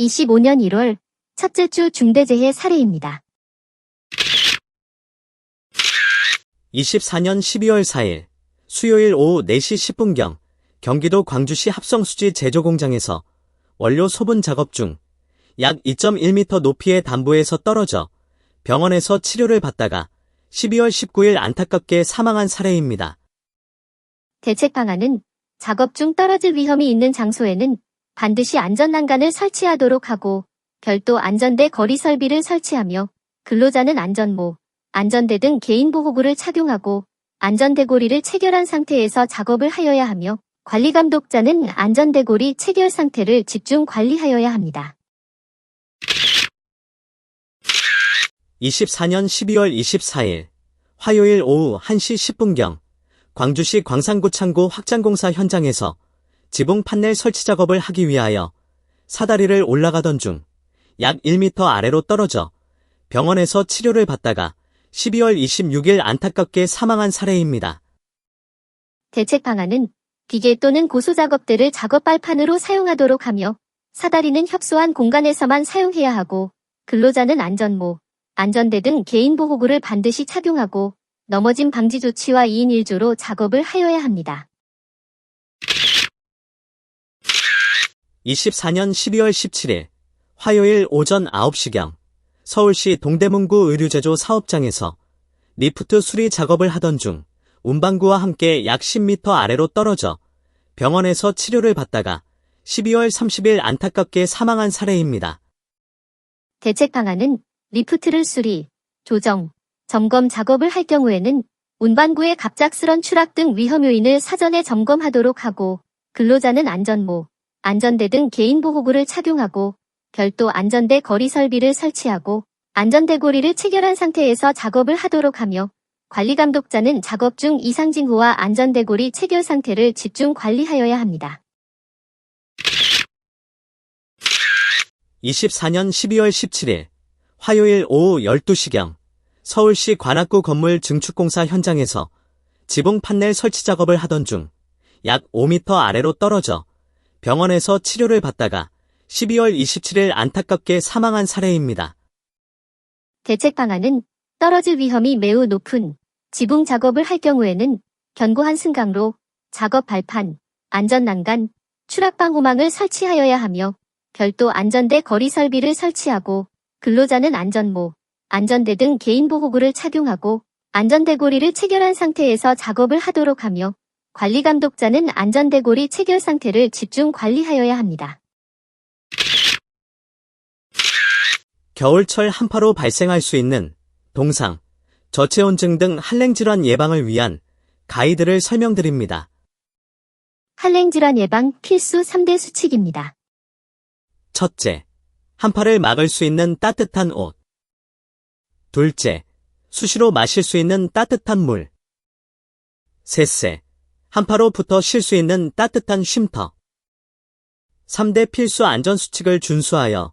2025년 1월 첫째 주 중대재해 사례입니다. 24년 12월 4일 수요일 오후 4시 10분경 경기도 광주시 합성수지 제조공장에서 원료 소분 작업 중 약 2.1m 높이의 담보에서 떨어져 병원에서 치료를 받다가 12월 19일 안타깝게 사망한 사례입니다. 대책 방안은 작업 중 떨어질 위험이 있는 장소에는 반드시 안전난간을 설치하도록 하고 별도 안전대 거리 설비를 설치하며 근로자는 안전모, 안전대 등 개인보호구를 착용하고 안전대고리를 체결한 상태에서 작업을 하여야 하며 관리감독자는 안전대고리 체결 상태를 집중 관리하여야 합니다. 24년 12월 24일 화요일 오후 1시 10분경 광주시 광산구 창고 확장공사 현장에서 지붕 판넬 설치 작업을 하기 위하여 사다리를 올라가던 중 약 1m 아래로 떨어져 병원에서 치료를 받다가 12월 26일 안타깝게 사망한 사례입니다. 대책 방안은 기계 또는 고소작업대를 작업 발판으로 사용하도록 하며 사다리는 협소한 공간에서만 사용해야 하고 근로자는 안전모, 안전대 등 개인보호구를 반드시 착용하고 넘어짐 방지 조치와 2인 1조로 작업을 하여야 합니다. 24년 12월 17일 화요일 오전 9시경 서울시 동대문구 의류제조 사업장에서 리프트 수리 작업을 하던 중 운반구와 함께 약 10m 아래로 떨어져 병원에서 치료를 받다가 12월 30일 안타깝게 사망한 사례입니다. 대책 방안은 리프트를 수리, 조정, 점검 작업을 할 경우에는 운반구의 갑작스런 추락 등 위험 요인을 사전에 점검하도록 하고 근로자는 안전모, 안전대 등 개인보호구를 착용하고 별도 안전대 거리 설비를 설치하고 안전대고리를 체결한 상태에서 작업을 하도록 하며 관리감독자는 작업 중 이상 징후와 안전대고리 체결 상태를 집중 관리하여야 합니다. 24년 12월 17일 화요일 오후 12시경 서울시 관악구 건물 증축공사 현장에서 지붕 판넬 설치 작업을 하던 중 약 5m 아래로 떨어져 병원에서 치료를 받다가 12월 27일 안타깝게 사망한 사례입니다. 대책 방안은 떨어질 위험이 매우 높은 지붕 작업을 할 경우에는 견고한 승강로, 작업 발판, 안전난간, 추락방호망을 설치하여야 하며 별도 안전대 거리 설비를 설치하고 근로자는 안전모, 안전대 등 개인보호구를 착용하고 안전대고리를 체결한 상태에서 작업을 하도록 하며 관리감독자는 안전대고리 체결 상태를 집중 관리하여야 합니다. 겨울철 한파로 발생할 수 있는 동상, 저체온증 등 한랭질환 예방을 위한 가이드를 설명드립니다. 한랭질환 예방 필수 3대 수칙입니다. 첫째, 한파를 막을 수 있는 따뜻한 옷. 둘째, 수시로 마실 수 있는 따뜻한 물. 셋째, 한파로부터 쉴 수 있는 따뜻한 쉼터. 3대 필수 안전수칙을 준수하여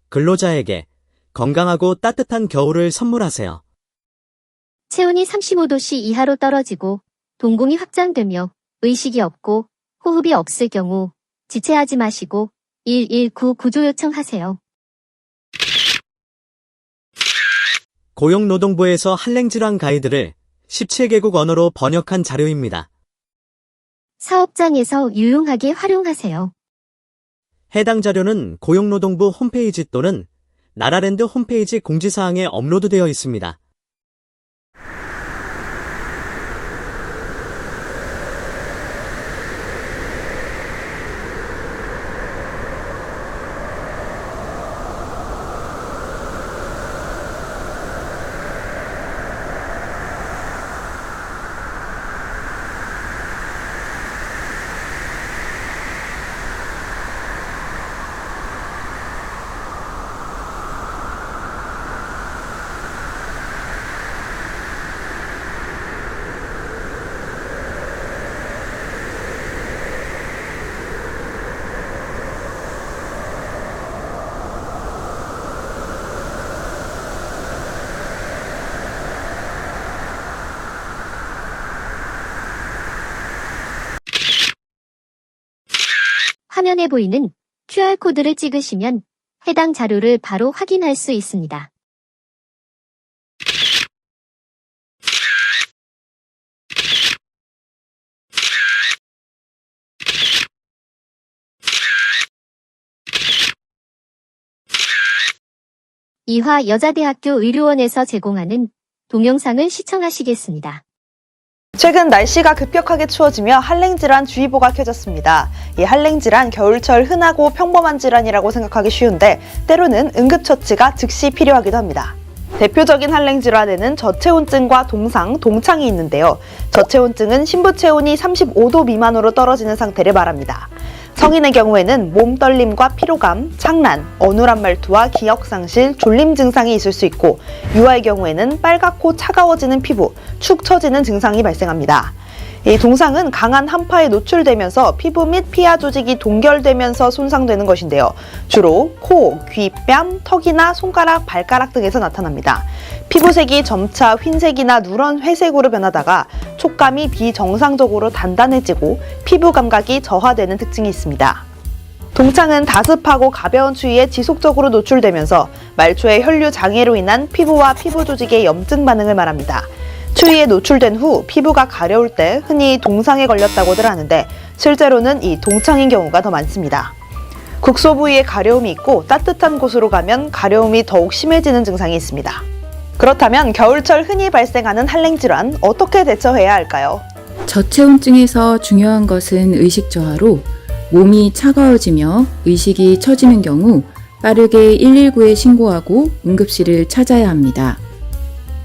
근로자에게 건강하고 따뜻한 겨울을 선물하세요. 체온이 35도씨 이하로 떨어지고 동공이 확장되며 의식이 없고 호흡이 없을 경우 지체하지 마시고 119 구조 요청하세요. 고용노동부에서 한랭질환 가이드를 17개국 언어로 번역한 자료입니다. 사업장에서 유용하게 활용하세요. 해당 자료는 고용노동부 홈페이지 또는 나라랜드 홈페이지 공지사항에 업로드되어 있습니다. 화면에 보이는 QR코드를 찍으시면 해당 자료를 바로 확인할 수 있습니다. 이화 여자대학교 의료원에서 제공하는 동영상을 시청하시겠습니다. 최근 날씨가 급격하게 추워지며 한랭질환 주의보가 켜졌습니다. 이 한랭질환 겨울철 흔하고 평범한 질환이라고 생각하기 쉬운데 때로는 응급처치가 즉시 필요하기도 합니다. 대표적인 한랭질환에는 저체온증과 동상, 동창이 있는데요. 저체온증은 신부체온이 35도 미만으로 떨어지는 상태를 말합니다. 성인의 경우에는 몸 떨림과 피로감, 창란, 어눌한 말투와 기억상실, 졸림 증상이 있을 수 있고 유아의 경우에는 빨갛고 차가워지는 피부, 축 처지는 증상이 발생합니다. 이 동상은 강한 한파에 노출되면서 피부 및 피하 조직이 동결되면서 손상되는 것인데요. 주로 코, 귀, 뺨, 턱이나 손가락, 발가락 등에서 나타납니다. 피부색이 점차 흰색이나 누런 회색으로 변하다가 촉감이 비정상적으로 단단해지고 피부 감각이 저하되는 특징이 있습니다. 동창은 다습하고 가벼운 추위에 지속적으로 노출되면서 말초의 혈류 장애로 인한 피부와 피부 조직의 염증 반응을 말합니다. 추위에 노출된 후 피부가 가려울 때 흔히 동상에 걸렸다고들 하는데 실제로는 이 동창인 경우가 더 많습니다. 국소 부위에 가려움이 있고 따뜻한 곳으로 가면 가려움이 더욱 심해지는 증상이 있습니다. 그렇다면 겨울철 흔히 발생하는 한랭질환 어떻게 대처해야 할까요? 저체온증에서 중요한 것은 의식 저하로 몸이 차가워지며 의식이 처지는 경우 빠르게 119에 신고하고 응급실을 찾아야 합니다.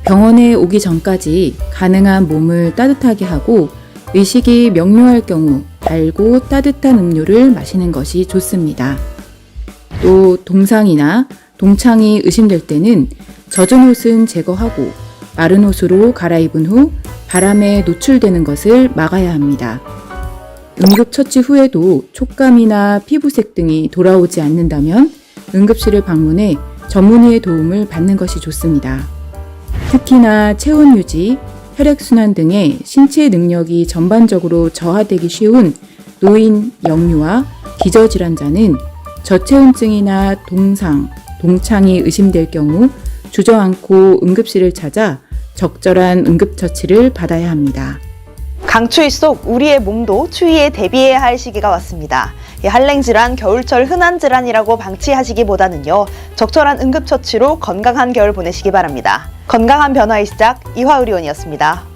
병원에 오기 전까지 가능한 몸을 따뜻하게 하고 의식이 명료할 경우 달고 따뜻한 음료를 마시는 것이 좋습니다. 또 동상이나 동창이 의심될 때는 젖은 옷은 제거하고 마른 옷으로 갈아입은 후 바람에 노출되는 것을 막아야 합니다. 응급처치 후에도 촉감이나 피부색 등이 돌아오지 않는다면 응급실을 방문해 전문의의 도움을 받는 것이 좋습니다. 특히나 체온 유지, 혈액순환 등의 신체 능력이 전반적으로 저하되기 쉬운 노인, 영유아, 기저질환자는 저체온증이나 동상, 동창이 의심될 경우 주저앉고 응급실을 찾아 적절한 응급처치를 받아야 합니다. 강추위 속 우리의 몸도 추위에 대비해야 할 시기가 왔습니다. 이 한랭질환 겨울철 흔한 질환이라고 방치하시기보다는요. 적절한 응급처치로 건강한 겨울 보내시기 바랍니다. 건강한 변화의 시작 이화의료원이었습니다.